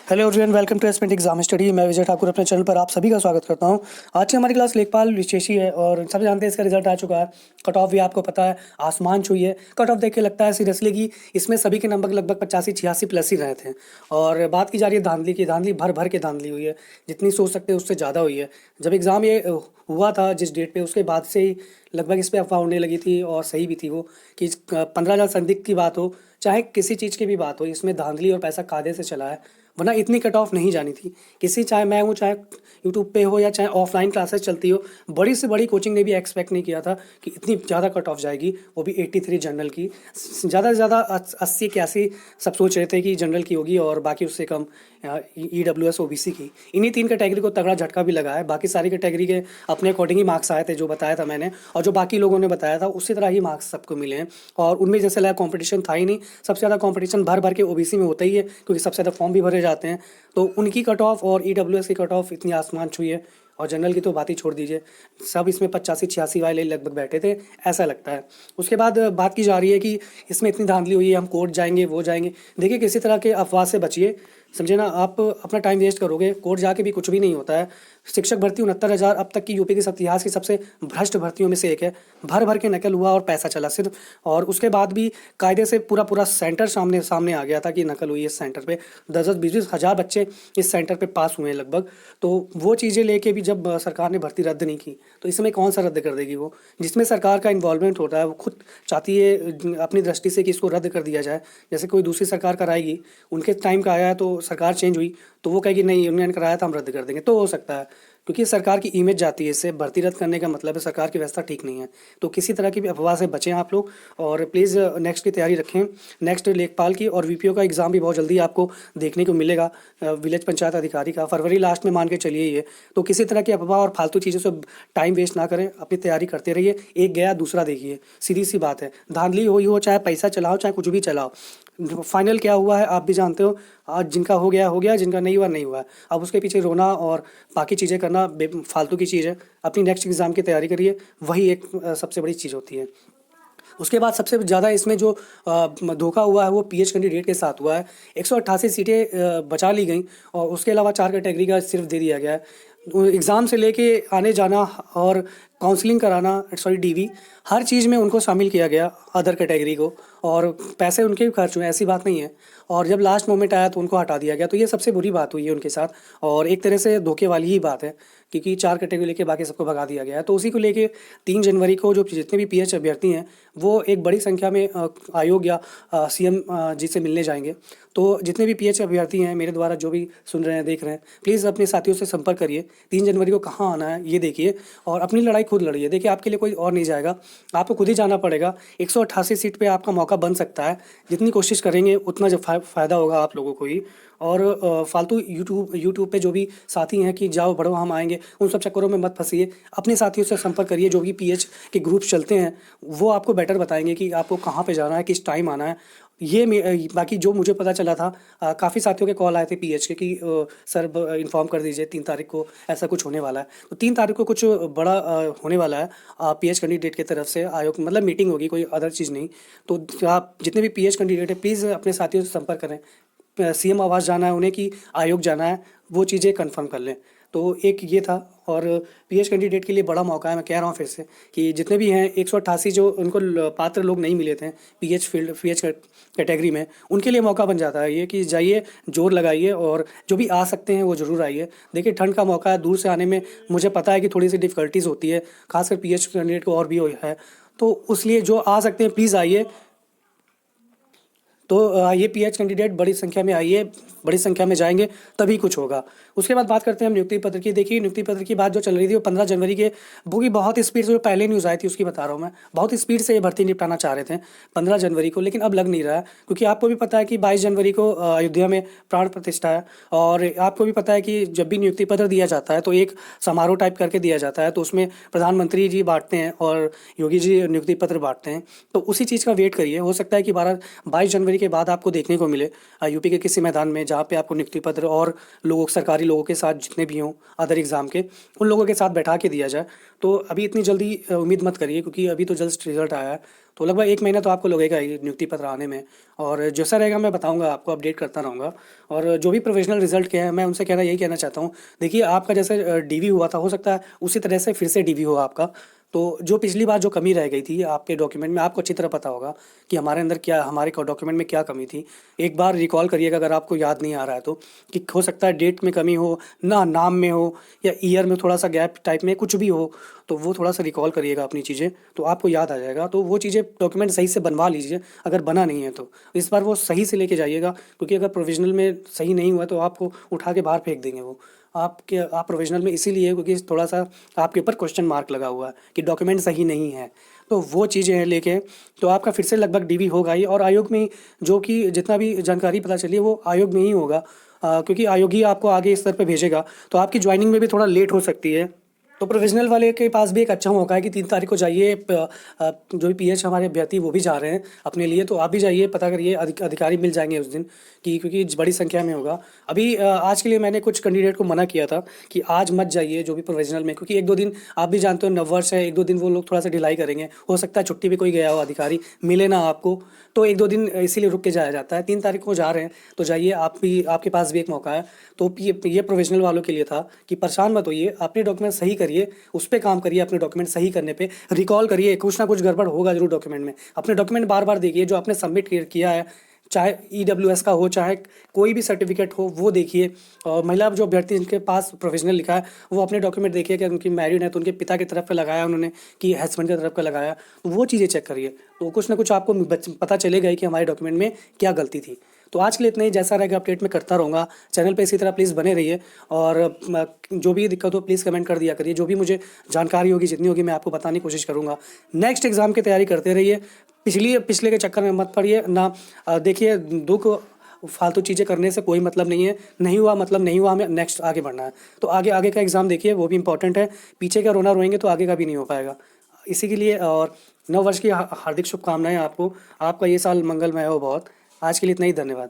Hello everyone, welcome to एस्पेंट exam study. मैं विजय ठाकुर अपने चैनल पर आप सभी का स्वागत करता हूं। आज की हमारी क्लास लेखपाल विशेषी है और सभी जानते हैं इसका रिजल्ट आ चुका है। कट ऑफ भी आपको पता है, आसमान छुई है। कट ऑफ देख के लगता है सीरियसली कि इसमें सभी के नंबर लगभग 85-86 प्लस ही रहे थे। और बात की जा रही है धांधली की, धांधली भर भर के धांधली हुई है, जितनी सोच सकते हैं उससे ज़्यादा हुई है। जब एग्ज़ाम ये हुआ था जिस डेट पे, उसके बाद से ही लगभग इस पर अफवाह उड़ने लगी थी और सही भी थी वो, कि 15,000 संदिग्ध की बात हो, चाहे किसी चीज़ की भी बात हो, इसमें धांधली और पैसा कायदे से चला है। वरना इतनी कट ऑफ नहीं जानी थी किसी, चाहे मैं हूँ, चाहे यूट्यूब पे हो या चाहे ऑफलाइन क्लासेस चलती हो। बड़ी से बड़ी कोचिंग ने भी एक्सपेक्ट नहीं किया था कि इतनी ज़्यादा कट ऑफ जाएगी, वो भी 83 जनरल की। ज़्यादा से ज़्यादा 80-81 सब सोच रहे थे कि जनरल की होगी और बाकी उससे कम EWS OBC की। इन्हीं 3 कैटेगरी को तगड़ा झटका भी लगा है। बाकी सारी कैटेगरी के अपने अकॉर्डिंग ही मार्क्स आए थे, जो बताया था मैंने, और जो बाकी लोगों ने बताया था उसी तरह ही मार्क्स सबको मिले हैं। और उनमें जैसे लगा कॉम्पिटिशन था ही नहीं। सबसे ज़्यादा कॉम्पिटिशन भर भर के OBC में होता ही है, क्योंकि सबसे ज़्यादा फॉर्म भी भरे जाते हैं। तो उनकी कट ऑफ और EWS की कट ऑफ इतनी आसमान छुई है। और जनरल की तो बात ही छोड़ दीजिए, सब इसमें 85-86 वाले लगभग बैठे थे, ऐसा लगता है। उसके बाद बात की जा रही है कि इसमें इतनी धांधली हुई है, हम कोर्ट जाएंगे, वो जाएंगे। देखिए, किसी तरह के अफवाह से बचिए, समझे ना। आप अपना टाइम वेस्ट करोगे, कोर्ट जाके भी कुछ भी नहीं होता है। शिक्षक भर्ती 69,000 अब तक की यूपी के इतिहास की सबसे भ्रष्ट भर्तियों में से एक है। भर भर के नकल हुआ और पैसा चला सिर्फ। और उसके बाद भी कायदे से पूरा पूरा सेंटर सामने सामने आ गया था कि नकल हुई है इस सेंटर पे। 10-20 हज़ार बच्चे इस सेंटर पे पास हुए हैं लगभग। तो वो चीज़ें लेके भी जब सरकार ने भर्ती रद्द नहीं की, तो इसमें कौन सा रद्द कर देगी वो, जिसमें सरकार का इन्वॉल्वमेंट होता है। वो खुद चाहती है अपनी दृष्टि से कि इसको रद्द कर दिया जाए। जैसे कोई दूसरी सरकार कराएगी, उनके टाइम का आया है तो सरकार चेंज हुई, तो वो कहेगी नहीं, यूनियन कराया था, हम रद्द कर देंगे, तो हो सकता है। क्योंकि सरकार की इमेज जाती है इससे। भर्ती रद्द करने का मतलब है सरकार की व्यवस्था ठीक नहीं है। तो किसी तरह की भी अफवाह से बचें आप लोग, और प्लीज़ नेक्स्ट की तैयारी रखें। नेक्स्ट लेखपाल की और VPO का एग्ज़ाम भी बहुत जल्दी आपको देखने को मिलेगा, विलेज पंचायत अधिकारी का, फरवरी लास्ट में मान के चलिए ये। तो किसी तरह की अफवाह और फालतू चीज़ों से टाइम वेस्ट ना करें, अपनी तैयारी करते रहिए। एक गया दूसरा देखिए, सीधी सी बात है। धांधली हुई हो, चाहे पैसा चलाओ, चाहे कुछ भी चलाओ, फाइनल क्या हुआ है आप भी जानते हो। आज जिनका हो गया, जिनका नहीं हुआ नहीं हुआ। अब उसके पीछे रोना और बाकी चीज़ें करना फालतू की चीज़ है। अपनी नेक्स्ट एग्ज़ाम की तैयारी करिए, वही एक सबसे बड़ी चीज़ होती है। उसके बाद सबसे ज़्यादा इसमें जो धोखा हुआ है वो PH कैंडिडेट के साथ हुआ है। 188 सीटें बचा ली गई और उसके अलावा 4 कैटेगरी का सिर्फ दे दिया गया है। एग्ज़ाम से लेके आने जाना और काउंसलिंग कराना, सॉरी DV, हर चीज़ में उनको शामिल किया गया, अदर कैटेगरी को। और पैसे उनके भी खर्च हुए, ऐसी बात नहीं है। और जब लास्ट मोमेंट आया तो उनको हटा दिया गया। तो ये सबसे बुरी बात हुई है उनके साथ, और एक तरह से धोखे वाली ही बात है, क्योंकि 4 कैटेगरी लेके बाकी सबको भगा दिया गया है। तो उसी को लेके 3 जनवरी को जो जितने भी PH अभ्यर्थी हैं, वो एक बड़ी संख्या में आयोग या CM जी से मिलने जाएंगे। तो जितने भी PH अभ्यर्थी हैं मेरे द्वारा, जो भी सुन रहे हैं, देख रहे हैं, प्लीज़ अपने साथियों से संपर्क करिए। 3 जनवरी को कहाँ आना है ये देखिए, और अपनी लड़ाई खुद लड़िए। देखिए, आपके लिए कोई और नहीं जाएगा, आपको खुद ही जाना पड़ेगा। 188 सीट पे आपका मौका बन सकता है। जितनी कोशिश करेंगे उतना जो फ़ायदा होगा आप लोगों को ही। और फालतू यूट्यूब पे जो भी साथी हैं कि जाओ बढ़ो हम आएंगे, उन सब चक्करों में मत फंसिए। अपने साथियों से संपर्क करिए, जो भी PH के ग्रुप्स चलते हैं, वो आपको बेटर बताएंगे कि आपको कहाँ पे जाना है, किस टाइम आना है। बाकी जो मुझे पता चला था, काफ़ी साथियों के कॉल आए थे PH के कि सर इन्फॉर्म कर दीजिए 3 तारीख को ऐसा कुछ होने वाला है। तो 3 तारीख को कुछ बड़ा होने वाला है PH कैंडिडेट की तरफ से। आयोग मतलब मीटिंग होगी, कोई अदर चीज़ नहीं। तो आप जितने भी PH कैंडिडेट हैं, प्लीज़ अपने साथियों से संपर्क करें। CM आवास जाना है उन्हें कि आयोग जाना है, वो चीज़ें कंफर्म कर लें। तो एक ये था। और PH कैंडिडेट के लिए बड़ा मौका है। मैं कह रहा हूँ फिर से कि जितने भी हैं 188 जो उनको पात्र लोग नहीं मिले थे PH कैटेगरी में, उनके लिए मौका बन जाता है ये कि जाइए, जोर लगाइए, और जो भी आ सकते हैं वो ज़रूर आइए। देखिए, ठंड का मौका है, दूर से आने में मुझे पता है कि थोड़ी सी डिफ़िकल्टीज़ होती है, खासकर PH कैंडिडेट को और भी है। तो उसलिए जो आ सकते हैं प्लीज़ आइए। तो ये PH कैंडिडेट बड़ी संख्या में आइए, बड़ी संख्या में जाएंगे, तभी कुछ होगा। उसके बाद बात करते हैं हम नियुक्ति पत्र की। देखिए, नियुक्ति पत्र की बात जो चल रही थी वो 15 जनवरी के, वो भी बहुत स्पीड से, जो पहले न्यूज़ आई थी उसकी बता रहा हूँ मैं, बहुत स्पीड से ये भर्ती निपटाना चाह रहे थे 15 जनवरी को, लेकिन अब लग नहीं रहा है। क्योंकि आपको भी पता है कि 22 जनवरी को अयोध्या में प्राण प्रतिष्ठा है। और आपको भी पता है कि जब भी नियुक्ति पत्र दिया जाता है तो एक समारोह टाइप करके दिया जाता है, तो उसमें प्रधानमंत्री जी बांटते हैं और योगी जी नियुक्ति पत्र बांटते हैं। तो उसी चीज़ का वेट करिए, हो सकता है कि 22 जनवरी के बाद आपको देखने को मिले यूपी के किसी मैदान में जहाँ पे आपको नियुक्ति पत्र और लोगों सरकारी लोगों के साथ जितने भी हों अदर एग्ज़ाम के, उन लोगों के साथ बैठा के दिया जाए। तो अभी इतनी जल्दी उम्मीद मत करिए, क्योंकि अभी तो जस्ट रिज़ल्ट आया है, तो लगभग 1 महीना तो आपको लगेगा ये नियुक्ति पत्र आने में। और जैसा रहेगा मैं बताऊँगा आपको, अपडेट करता रहूँगा। और जो भी प्रोविज़नल रिज़ल्ट के हैं, मैं उनसे यही कहना चाहता हूँ, देखिए आपका जैसे डीवी हुआ था, हो सकता है उसी तरह से फिर से डीवी हो आपका। तो जो पिछली बार जो कमी रह गई थी आपके डॉक्यूमेंट में, आपको अच्छी तरह पता होगा कि हमारे अंदर क्या, हमारे डॉक्यूमेंट में क्या कमी थी। एक बार रिकॉल करिएगा अगर आपको याद नहीं आ रहा है तो, कि हो सकता है डेट में कमी हो, ना नाम में हो, या ईयर में थोड़ा सा गैप टाइप में कुछ भी हो, तो वो थोड़ा सा रिकॉल करिएगा अपनी चीज़ें, तो आपको याद आ जाएगा। तो वो चीज़ें डॉक्यूमेंट सही से बनवा लीजिए, अगर बना नहीं है तो इस बार वो सही से लेके जाइएगा, क्योंकि अगर प्रोविज़नल में सही नहीं हुआ तो आपको उठा के बाहर फेंक देंगे वो। आप प्रोविज़नल में इसीलिए क्योंकि थोड़ा सा आपके ऊपर क्वेश्चन मार्क लगा हुआ है कि डॉक्यूमेंट सही नहीं है। तो वो चीज़ें हैं लेके, तो आपका फिर से लगभग डीवी होगा ही, और आयोग में जो कि जितना भी जानकारी पता चली है वो आयोग में ही होगा, क्योंकि आयोग ही आपको आगे इस स्तर पे भेजेगा, तो आपकी जॉइनिंग में भी थोड़ा लेट हो सकती है। तो प्रोविज़नल वाले के पास भी एक अच्छा मौका है कि 3 तारीख को जाइए। जो भी पीएच हमारे अभ्यर्थी वो भी जा रहे हैं अपने लिए, तो आप भी जाइए, पता करिए, अधिकारी मिल जाएंगे उस दिन, कि क्योंकि बड़ी संख्या में होगा। अभी आज के लिए मैंने कुछ कैंडिडेट को मना किया था कि आज मत जाइए जो भी प्रोविज़नल में, क्योंकि 1-2 दिन आप भी जानते हो नववर्ष है, 1-2 दिन वो लोग थोड़ा सा ढिलाई करेंगे, हो सकता है छुट्टी पे कोई गया हो अधिकारी, मिले ना आपको, तो 1-2 दिन इसीलिए रुक के जाया जाता है। 3 तारीख को जा रहे हैं तो जाइए, आप भी, आपके पास भी एक मौका है। तो ये प्रोविज़नल वालों के लिए था कि परेशान मत होइए, अपने डॉक्यूमेंट सही करिए, उस पे काम करिए, अपने डॉक्यूमेंट सही करने पे रिकॉल करिए, कुछ ना कुछ गड़बड़ होगा जरूर डॉक्यूमेंट में। अपने डॉक्यूमेंट बार-बार देखिए, जो आपने सबमिट किया है, चाहे ईडब्ल्यूएस का हो, चाहे कोई भी सर्टिफिकेट हो, वो देखिए। और महिला जो अभ्यर्थी जिनके पास प्रोविज़नल लिखा है, वो अपने डॉक्यूमेंट देखिए कि उनकी मैरिड है तो उनके पिता की तरफ का लगाया उन्होंने, कि हस्बैंड की तरफ का लगाया, तो वो चीज़ें चेक करिए। तो कुछ ना कुछ आपको पता चलेगा ही कि हमारे डॉक्यूमेंट में क्या गलती थी। तो आज के लिए इतना ही, जैसा रहेगा अपडेट में करता रहूँगा। चैनल पे इसी तरह प्लीज़ बने रहिए, और जो भी दिक्कत हो प्लीज़ कमेंट कर दिया करिए, जो भी मुझे जानकारी होगी, जितनी होगी मैं आपको बताने की कोशिश करूँगा। नेक्स्ट एग्ज़ाम की तैयारी करते रहिए, पिछले के चक्कर में मत पड़िए ना। देखिए, दुःख फालतू चीज़ें करने से कोई मतलब नहीं है, नहीं हुआ मतलब नहीं हुआ, हमें नेक्स्ट आगे बढ़ना है। तो आगे का एग्ज़ाम देखिए, वो भी इंपॉर्टेंट है। पीछे का रोएंगे तो आगे का भी नहीं हो पाएगा। इसी के लिए, और नव वर्ष की हार्दिक शुभकामनाएँ आपको। आपका ये साल मंगलमय हो बहुत। आज के लिए इतना ही, धन्यवाद।